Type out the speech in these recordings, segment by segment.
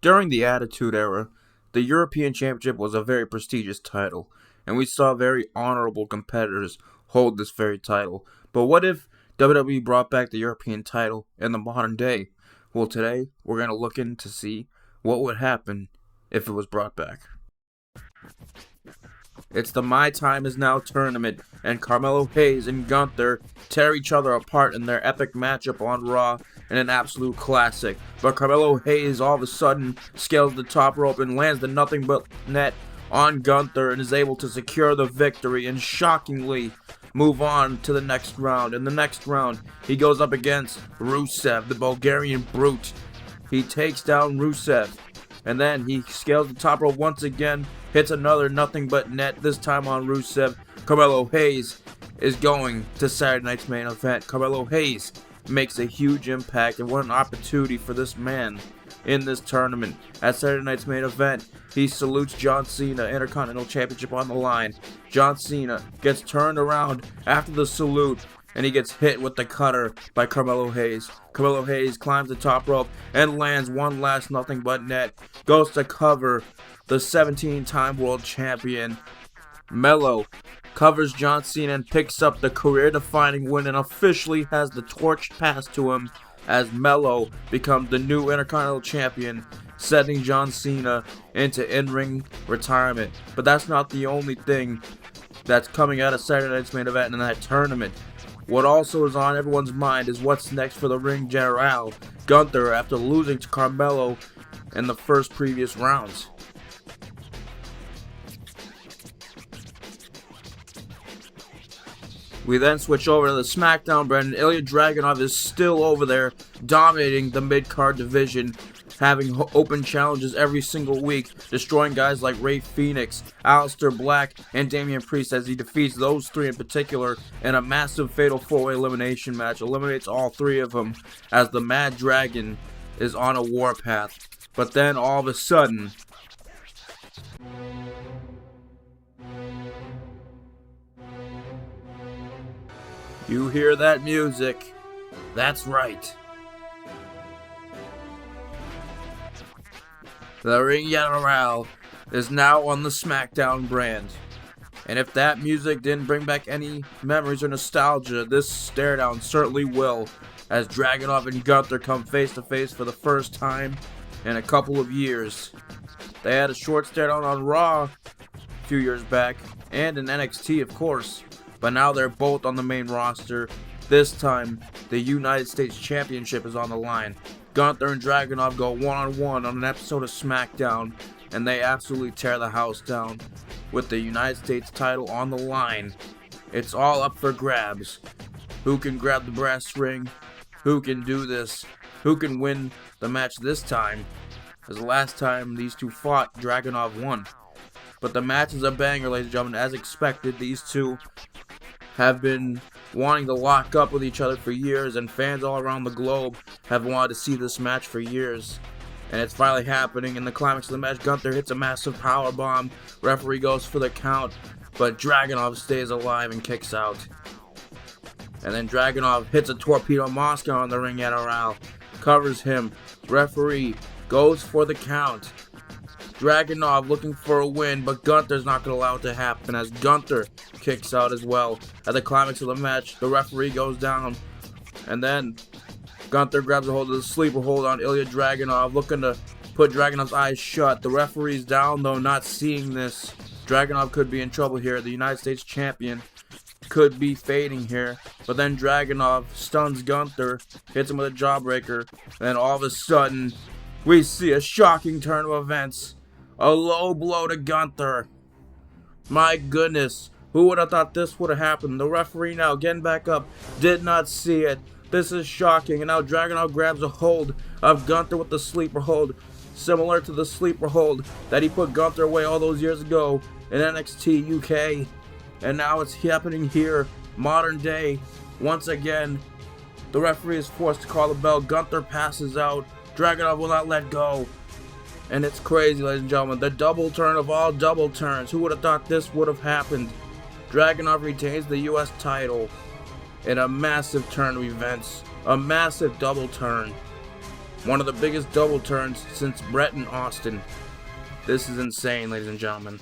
During the Attitude Era, the European Championship was a very prestigious title, and we saw very honorable competitors hold this very title. But what if WWE brought back the European title in the modern day? Well, today we're going to look in to see what would happen if it was brought back. It's the My Time Is Now tournament, and Carmelo Hayes and Gunther tear each other apart in their epic matchup on Raw in an absolute classic. But Carmelo Hayes all of a sudden scales the top rope and lands the nothing but net on Gunther and is able to secure the victory and shockingly move on to the next round. In the next round, he goes up against Rusev, the Bulgarian Brute. He takes down Rusev, and then he scales the top rope once again, hits another nothing but net, this time on Rusev. Carmelo Hayes is going to Saturday night's main event. Carmelo Hayes makes a huge impact, and what an opportunity for this man in this tournament. At Saturday night's main event, he salutes John Cena, Intercontinental Championship on the line. John Cena gets turned around after the salute, and he gets hit with the cutter by Carmelo Hayes. Carmelo Hayes climbs the top rope and lands one last nothing but net. Goes to cover the 17-time world champion. Melo covers John Cena and picks up the career-defining win and officially has the torch passed to him as Melo becomes the new Intercontinental Champion, setting John Cena into in-ring retirement. But that's not the only thing that's coming out of Saturday night's main event in that tournament. What also is on everyone's mind is what's next for the ring general, Gunther, after losing to Carmelo in the first previous rounds. We then switch over to the SmackDown brand, and Ilya Dragunov is still over there, dominating the mid-card division, having open challenges every single week, destroying guys like Rey Fenix, Aleister Black, and Damian Priest as he defeats those three in particular in a massive fatal four-way elimination match, eliminates all three of them as the Mad Dragon is on a warpath. But then all of a sudden, you hear that music. That's right. The Ring General is now on the SmackDown brand. And if that music didn't bring back any memories or nostalgia, this stare down certainly will, as Dragunov and Gunther come face to face for the first time in a couple of years. They had a short stare down on Raw a few years back, and in NXT of course. But now they're both on the main roster. This time, the United States Championship is on the line. Gunther and Dragunov go one-on-one on an episode of SmackDown, and they absolutely tear the house down. With the United States title on the line, it's all up for grabs. Who can grab the brass ring? Who can do this? Who can win the match this time? As the last time these two fought, Dragunov won. But the match is a banger, ladies and gentlemen. As expected, these two have been wanting to lock up with each other for years, and fans all around the globe have wanted to see this match for years. And it's finally happening. In the climax of the match, Gunther hits a massive powerbomb. Referee goes for the count, but Dragunov stays alive and kicks out. And then Dragunov hits a torpedo Moscow on the ring general, covers him. Referee goes for the count. Dragunov looking for a win, but Gunther's not going to allow it to happen as Gunther kicks out as well. At the climax of the match, the referee goes down, and then Gunther grabs a hold of the sleeper hold on Ilya Dragunov, looking to put Dragunov's eyes shut. The referee's down though, not seeing this. Dragunov could be in trouble here. The United States Champion could be fading here, but then Dragunov stuns Gunther, hits him with a jawbreaker, and then all of a sudden, we see a shocking turn of events. A low blow to Gunther. My goodness, who would have thought this would have happened? The referee now getting back up, did not see it. This is shocking, and now Dragunov grabs a hold of Gunther with the sleeper hold, similar to the sleeper hold that he put Gunther away all those years ago in NXT UK. And now it's happening here, modern day. Once again, the referee is forced to call the bell. Gunther passes out. Dragunov will not let go. And it's crazy, ladies and gentlemen. The double turn of all double turns. Who would have thought this would have happened? Dragunov retains the US title in a massive turn of events. A massive double turn. One of the biggest double turns since Brett and Austin. This is insane, ladies and gentlemen.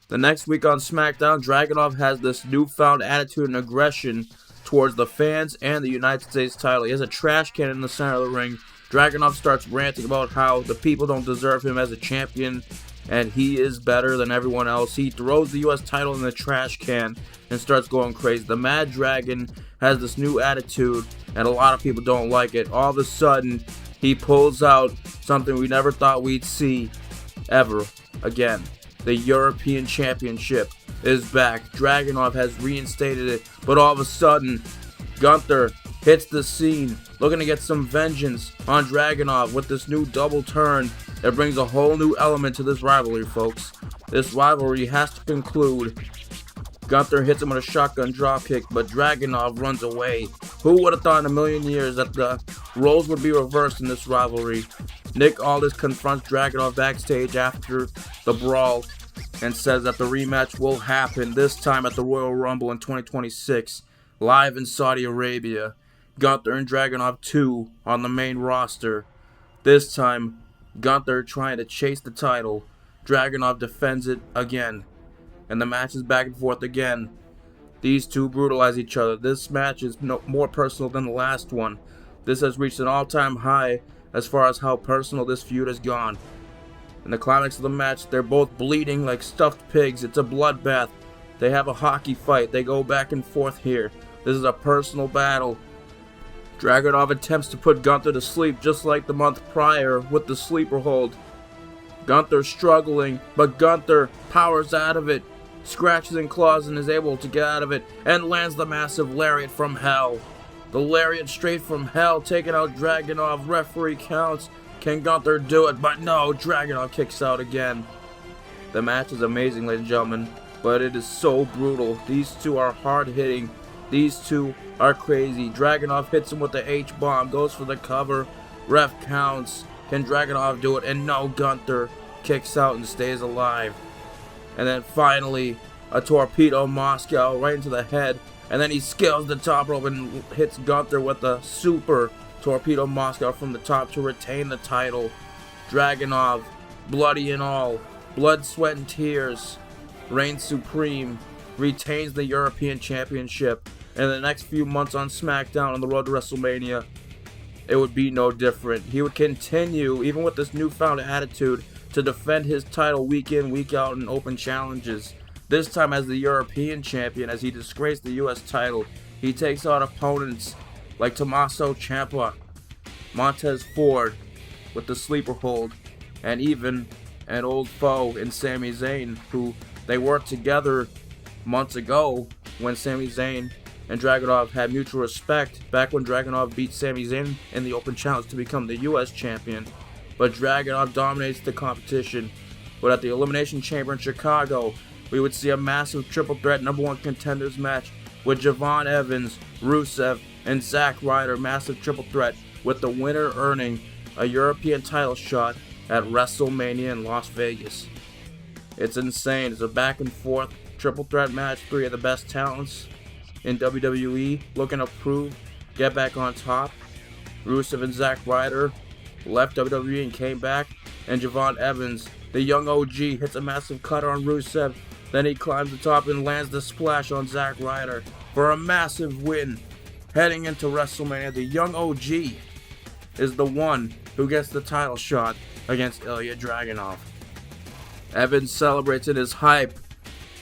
The next week on SmackDown, Dragunov has this newfound attitude and aggression towards the fans and the United States title. He has a trash can in the center of the ring. Dragunov starts ranting about how the people don't deserve him as a champion and he is better than everyone else. He throws the US title in the trash can and starts going crazy. The Mad Dragon has this new attitude and a lot of people don't like it. All of a sudden, he pulls out something we never thought we'd see ever again. The European Championship is back. Dragunov has reinstated it, but all of a sudden, Gunther hits the scene, looking to get some vengeance on Dragunov with this new double turn that brings a whole new element to this rivalry, folks. This rivalry has to conclude. Gunther hits him with a shotgun dropkick, but Dragunov runs away. Who would have thought in a million years that the roles would be reversed in this rivalry? Nick Aldis confronts Dragunov backstage after the brawl and says that the rematch will happen, this time at the Royal Rumble in 2026, live in Saudi Arabia. Gunther and Dragunov 2 on the main roster. This time, Gunther trying to chase the title. Dragunov defends it again. And the match is back and forth again. These two brutalize each other. This match is more personal than the last one. This has reached an all-time high as far as how personal this feud has gone. In the climax of the match, they're both bleeding like stuffed pigs. It's a bloodbath. They have a hockey fight. They go back and forth here. This is a personal battle. Dragunov attempts to put Gunther to sleep just like the month prior with the sleeper hold. Gunther struggling, but Gunther powers out of it, scratches and claws and is able to get out of it, and lands the massive lariat from hell. The lariat straight from hell, taking out Dragunov. Referee counts. Can Gunther do it? But no, Dragunov kicks out again. The match is amazing, ladies and gentlemen, but it is so brutal. These two are hard-hitting. These two are crazy. Dragunov hits him with the H-bomb, goes for the cover. Ref counts. Can Dragunov do it? And no, Gunther kicks out and stays alive. And then finally, a torpedo Moscow right into the head. And then he scales the top rope and hits Gunther with a super torpedo Moscow from the top to retain the title. Dragunov, bloody and all, blood, sweat, and tears, reigns supreme, retains the European Championship. And in the next few months on SmackDown on the road to WrestleMania, it would be no different. He would continue, even with this newfound attitude, to defend his title week in, week out in open challenges. This time as the European champion, as he disgraced the US title. He takes out opponents like Tommaso Ciampa, Montez Ford with the sleeper hold, and even an old foe in Sami Zayn, who they worked together months ago when Sami Zayn and Dragunov had mutual respect back when Dragunov beat Sami Zayn in the open challenge to become the US champion. But Dragunov dominates the competition. But at the Elimination Chamber in Chicago, we would see a massive triple threat number one contenders match with Javon Evans, Rusev, and Zack Ryder. Massive triple threat with the winner earning a European title shot at WrestleMania in Las Vegas. It's insane. It's a back and forth triple threat match. Three of the best talents in WWE looking to prove, get back on top. Rusev and Zack Ryder left WWE and came back, and Javon Evans, the young OG, hits a massive cutter on Rusev. Then he climbs the top and lands the splash on Zack Ryder for a massive win. Heading into WrestleMania, the young OG is the one who gets the title shot against Ilya Dragunov. Evans celebrates in his hype,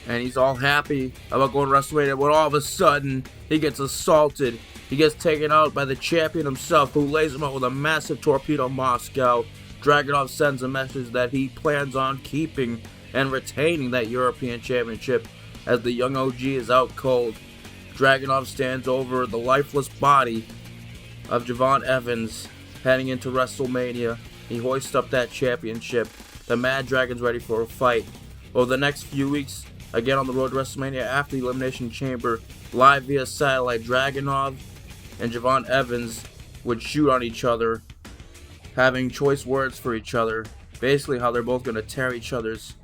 and he's all happy about going to WrestleMania, but all of a sudden, he gets assaulted. He gets taken out by the champion himself, who lays him out with a massive torpedo Moscow. Dragunov sends a message that he plans on keeping and retaining that European Championship, as the young OG is out cold. Dragunov stands over the lifeless body of Javon Evans heading into WrestleMania. He hoists up that championship. The Mad Dragon's ready for a fight. Over the next few weeks, again on the road to WrestleMania after the Elimination Chamber, live via satellite, Dragunov and Javon Evans would shoot on each other, having choice words for each other. Basically how they're both going to tear each other's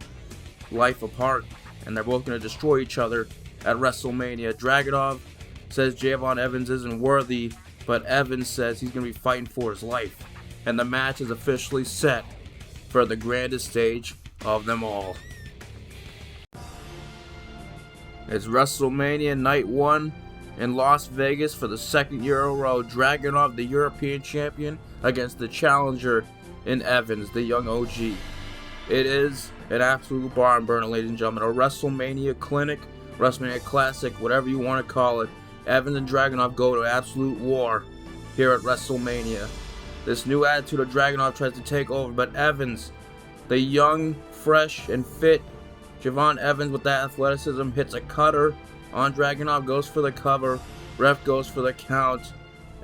life apart, and they're both going to destroy each other at WrestleMania. Dragunov says Javon Evans isn't worthy, but Evans says he's going to be fighting for his life. and the match is officially set for the grandest stage of them all. It's WrestleMania Night 1 in Las Vegas for the second year in a row. Dragunov, the European champion, against the challenger in Evans, the young OG. It is an absolute barn burner, ladies and gentlemen. A WrestleMania clinic, WrestleMania classic, whatever you want to call it. Evans and Dragunov go to absolute war here at WrestleMania. This new attitude of Dragunov tries to take over, but Evans, the young, fresh, and fit Javon Evans with that athleticism, hits a cutter on Dragunov, goes for the cover, ref goes for the count.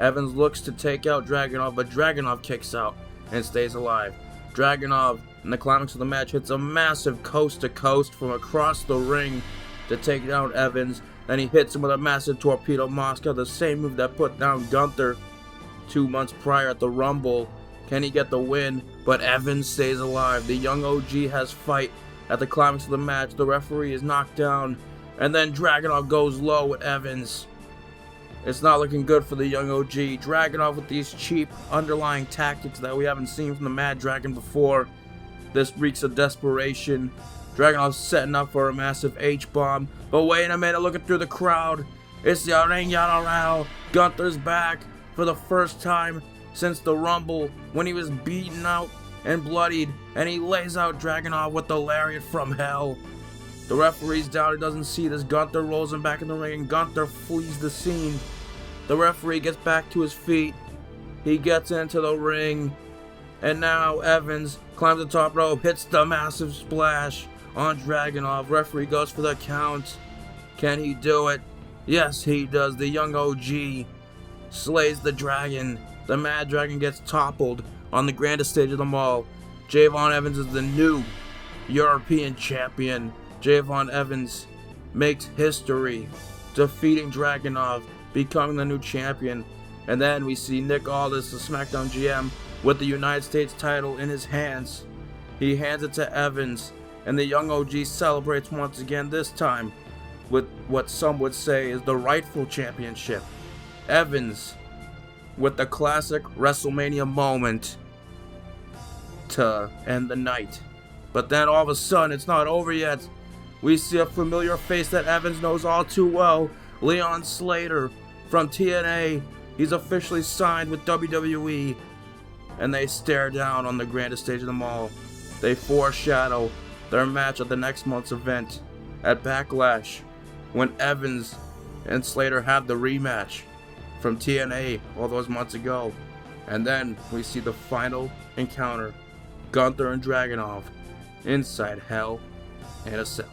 Evans looks to take out Dragunov, but Dragunov kicks out and stays alive. Dragunov, in the climax of the match, hits a massive coast-to-coast from across the ring to take down Evans. Then he hits him with a massive torpedo Moscow, the same move that put down Gunther 2 months prior at the Rumble. Can he get the win? But Evans stays alive. The young OG has fight. At the climax of the match, the referee is knocked down, and then Dragunov goes low with Evans. It's not looking good for the young OG. Dragunov with these cheap underlying tactics that we haven't seen from the Mad Dragon before. This reeks of desperation. Dragunov's setting up for a massive H-bomb. But wait a minute, looking through the crowd. It's the ring Yada. Gunther's back for the first time since the Rumble, when he was beaten out and bloodied, and he lays out Dragunov with the lariat from hell. The referee's down, he doesn't see this. Gunther rolls him back in the ring, and Gunther flees the scene. The referee gets back to his feet. He gets into the ring, and now Evans climbs the top rope, hits the massive splash on Dragunov. Referee goes for the count. Can he do it? Yes, he does. The young OG slays the dragon. The Mad Dragon gets toppled on the grandest stage of them all. Javon Evans is the new European champion. Javon Evans makes history, defeating Dragunov, becoming the new champion. And then we see Nick Aldis, the SmackDown GM, with the United States title in his hands. He hands it to Evans, and the young OG celebrates once again, this time with what some would say is the rightful championship. Evans with the classic WrestleMania moment to end the night. But then all of a sudden, it's not over yet. We see a familiar face that Evans knows all too well. Leon Slater from TNA. He's officially signed with WWE. And they stare down on the grandest stage of them all. They foreshadow their match at the next month's event at Backlash, when Evans and Slater have the rematch from TNA all those months ago. And then we see the final encounter, Gunther and Dragunov inside Hell in a Cell.